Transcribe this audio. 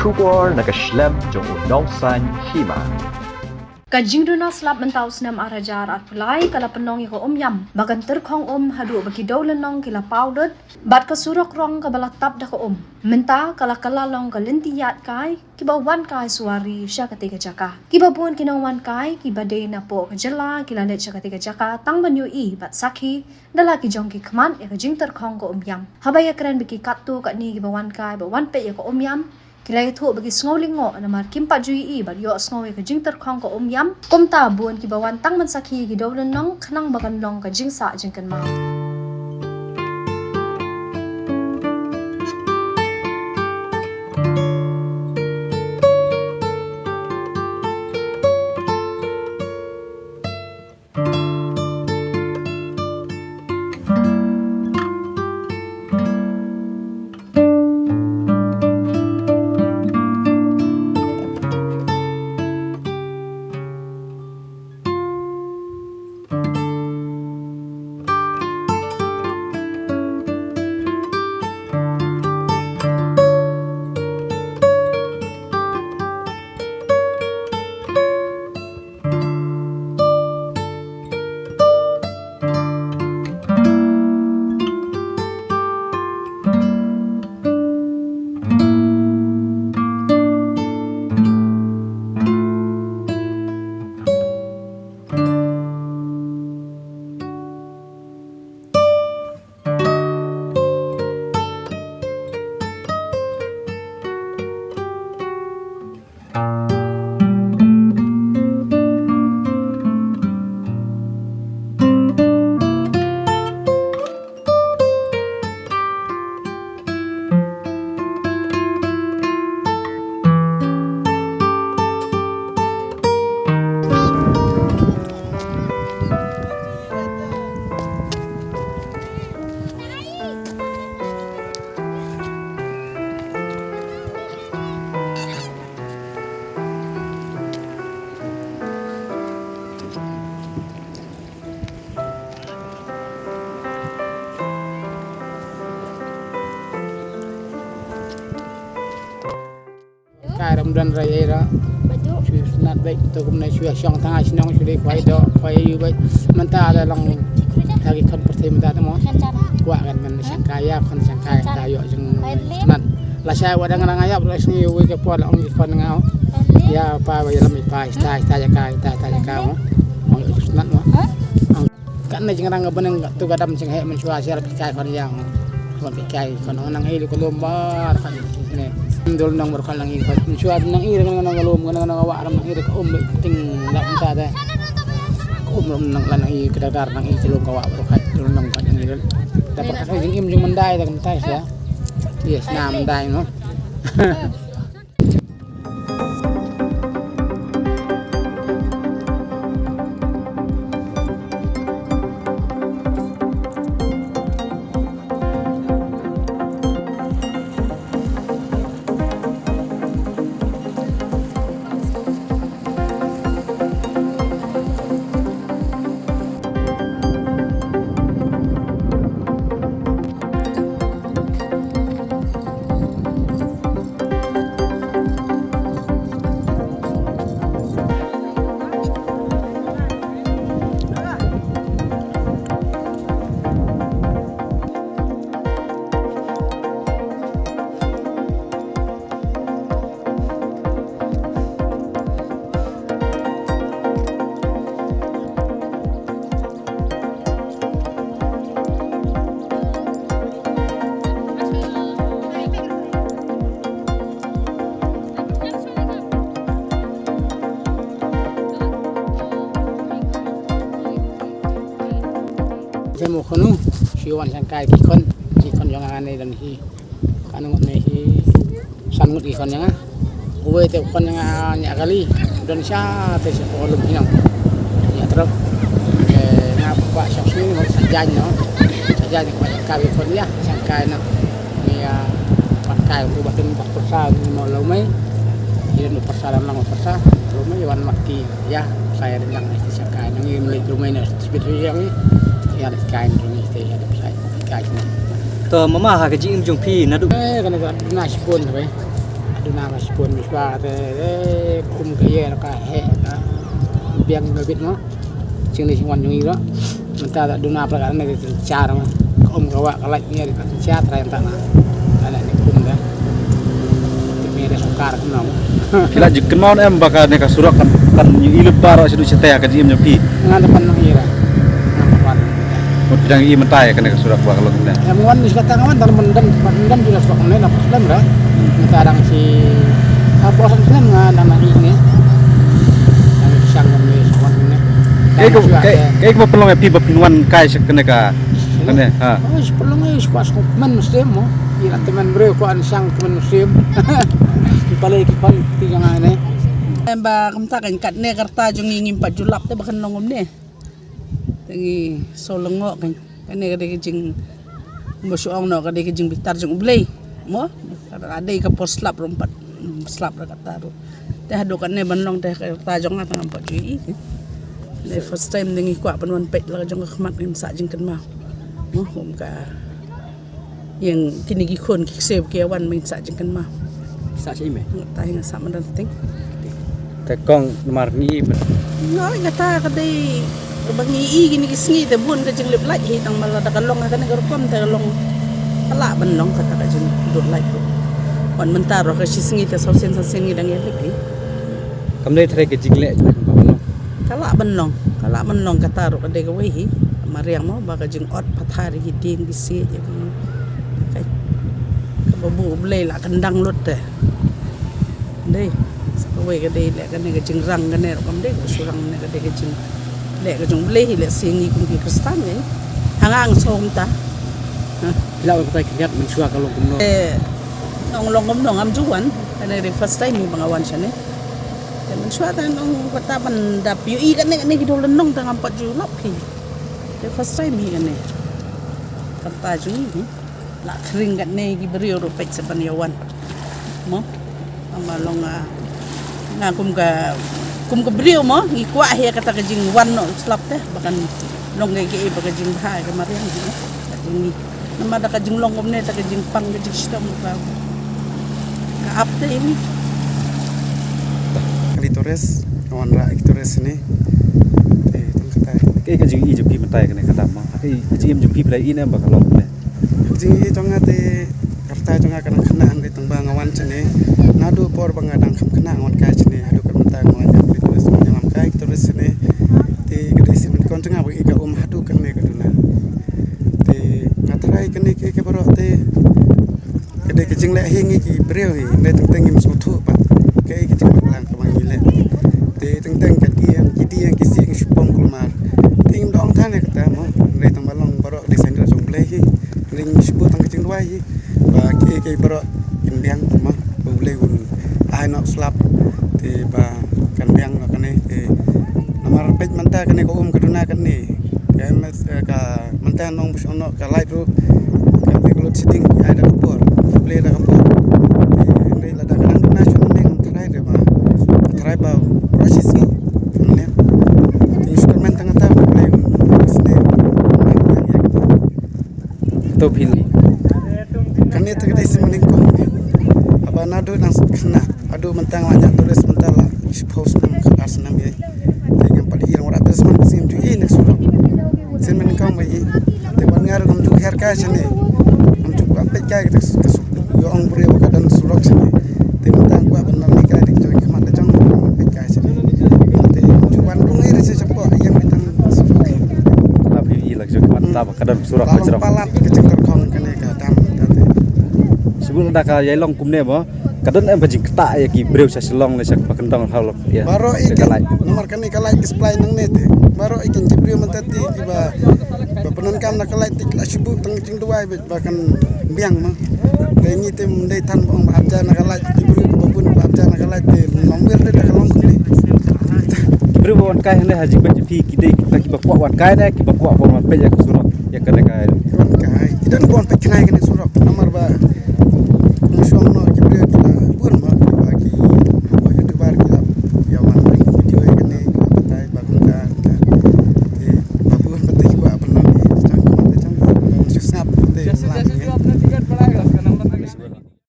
Shubor nakaslem jong unongsan hima. Kajing do na slap mentaw snam arajar at pulai kala penong iko yam bagan terkong hadu bagi daulan nong kila powder bat ka surok rong ka balatap da ko menta kala long ka lentiyat kai kiba wan kai suari sya ketika jaka kiba pun kinong wan kai kiba day na po ka jela kila let sya ketika jaka tang banyu I bat sakhi dala ki jong ki kman e kajing terkong ko yam habaya keren bagi katu ka ni kiba wan kai ba wan pe ko yam kilay thu bagi sngolingo namar kimpa jui I bat yo sngowi ka jing terkhong ko yam komta buan ki bawan tang man sakhi gi dawlan nong khanang bagan long ka jing sa jing kan ma Kai Ramadan raya ra shui sunat baik to kumna shui syang tanga sinong shui kwai do kwai yu baik menta ada lang hari kan pertama menta mo kwa kan man sangkaya kon sangkaya tayo jeng sunat la shay wadang nang ayap la sni wi ke pon ong kon ngau ya pa wa lam pa sta jaka mo ong sunat mo kan na jeng rang beneng tu gadam jeng he men shui asyar kai kon yang kon kai kon nang ilu ko lombar kan ne Indol nang berkal nang ikut, mencuat nang iri nang ngalum nang awak nang iri ting nggak minta deh, nang nang iri kedadar nang iri celung kawak berkat dulu nang kan nang iri, dapat apa jeng mendai dah mentai ya, yes nah mendai no. Saya mau kanu, siwan sangkai kikon yang aneh dan hi, kanu ngai hi, sangut kikon yang ah, gue tu kikon yang nyak kali, Indonesia tu sekolah lebih nang, ya terus, ngapa syok sini mau saja kami kikon ya, sangkai nak, ni pakai untuk batin persa mau lomai, dia untuk persa lang persa, lomai wan mati ya, saya bilang sangkai, yang ini lomai nak seperti yang ni. Ya ada kain ini saya ada saya kain. To mama ha ke jing jong pi na du. Kana nasi pun apa? aduna meskipun misbah kum kaya ka biang lebih mo cing ni wan yung iro minta tak aduna perkara ni cara om kawa kalai ni cara yang tak na ala ni kum dah ni dia sukar kenal Bila jikan mau em bakal neka surak kan yung ilup para sidu cetek ka jim nyapi. ngan depan no ira ngan Mut bidang i mentai ka neka surak bakal ngene. yang wan ni kata ngawan dan mendam juga suka ni nak sudah dah minta orang si apa sana ngan dan ini yang sang ni suan ni Kay ko pelong epi bapinwan kai sa kaneka. Kane ha. Oh, sepuluh ni suka men muslim mo. Ira teman bro ko an sang teman muslim. Palay ki pal tiga ngane. Ba kamta kan kat ne karta jung ngim pa julap te bakan nongom ne. Tangi solongo kan kane kade jing musuang no kade jing bitar jung blay. Mo ada ka poslap rompat slap ra kata ro. Te hado kan ne banlong te karta jung na tangam pa jui. The first time dengi kuat penuan pet lah jong kemat ni masak jeng kenma. Mo hom ka yang kini gikon kiksep kiawan masak jeng kenma. Sa si me. Tahi ngasak mandan ting. Te kong nomor ni. Ngai ngata kadai bangi i gini kisngi te bun ka jeng lep lait hi tang mala da kalong ka ne garpam te kalong kala banlong kata ka jeng dot lait ko. Wan mentar ka sisngi te sausen ni dang elek hi. Kamne thre ke jingle Kalak benong kata ro kadai kawai hi mariang mo baka jing ot pathari hi ding bisi jadi kai kababu blei la kandang lut te dei kawai kadai le kan ne jing rang kan ne ro kam dei surang ne kadai jing le ka jung blei hi le singi kum ki kristan ni hangang som ta Bila ko tay kinyat mensua kalong kumno. nong nong am juan ane first time ni bangawan siya ne men suatan ang kataban dap yu i kan ni gidol nong tang ampat julap ki the first time hi kan ni kata ju ni la kring kan ni gi brio ro pek saban yawan mo amalong nga kum ka brio mo gi kwa hi kata ka jing wan no slap teh bahkan long gi baka jing ha ka mariang ni namada ka jing long ne ta ka jing pang ka jing stam ka apte ini Torres, kawan rakyat Torres ni, Kay ka jing i jupi mentai ka ne kata ma. Kay jim jupi play in em bakal long ne. Jingi tonga te karta tonga kan kena di tembang awan cene, nadu por bangadang kam kena awan kai cene, adu kan mentang awan yang beli Torres menyelam kai Torres cene, te gede si kon tonga bagi ka hadu kan ne kaduna, te ngatarai kan ne ke baro te gede ke jing le hingi ki breu hi, ne teng ngim sutu pa, ke jing baklang ka bangi le, te teng kidi yang kisi yang supong kulmar, ting dong thane kata mo, ne teng balong baro desainer jong le hi. Ring sebut tang kecing dua hi, ba ke baro imbiang ma boleh gun ai nak slap te ba kan biang nak ne te nomor page manta kan ko kaduna kan ni ka manta nong bus ono ka light ru ka te klot sitting ai da kapor play da kapor te la da kan national ning try de ba try ba process ni kan ne te instrument tang ta play sne To pil. Kan itu kita isi meningkau. Abang nado nang kena, adu mentang banyak tulis mentang lah. Suppose nang kelas nang ye. Dengan pada irang orang terus mana sim tu ini suruh. Sim meningkau bayi. Tewan ngaru kamu juga harga sini. Kamu juga apa kaya kita kesuk. Yo orang beri waktu dan suruh sini. Mentang gua benar nikah di join kemana jang apa kaya sini. Nanti cuman bungai rasa cepat yang kita suruh. Tapi i lak jok mata kadam surak Lalu kajrok. palat kecil terkong kene ke dam tadi. Sebelum dah ka yai long kumne mo. Kadon em bajing ketak ya ki breu sa silong le sak pakendong halok ya. Baro ikan nomor kani kalai display nang net. Baro ikan jebrio mentati tiba penon kam nak kalai tik la sibuk tang jing duai bahkan biang mah. Rengi tem dei tan bong abja nak kalai jebrio ko bun abja nak kalai te nomor de kalong kuni. Breu wan kai hande haji ban pi ki dei kita ki bakwa wan kai ne ki bakwa por man pe ya surak ya kana kai. Kai. Idan bon pe kenai kene surak nomor ba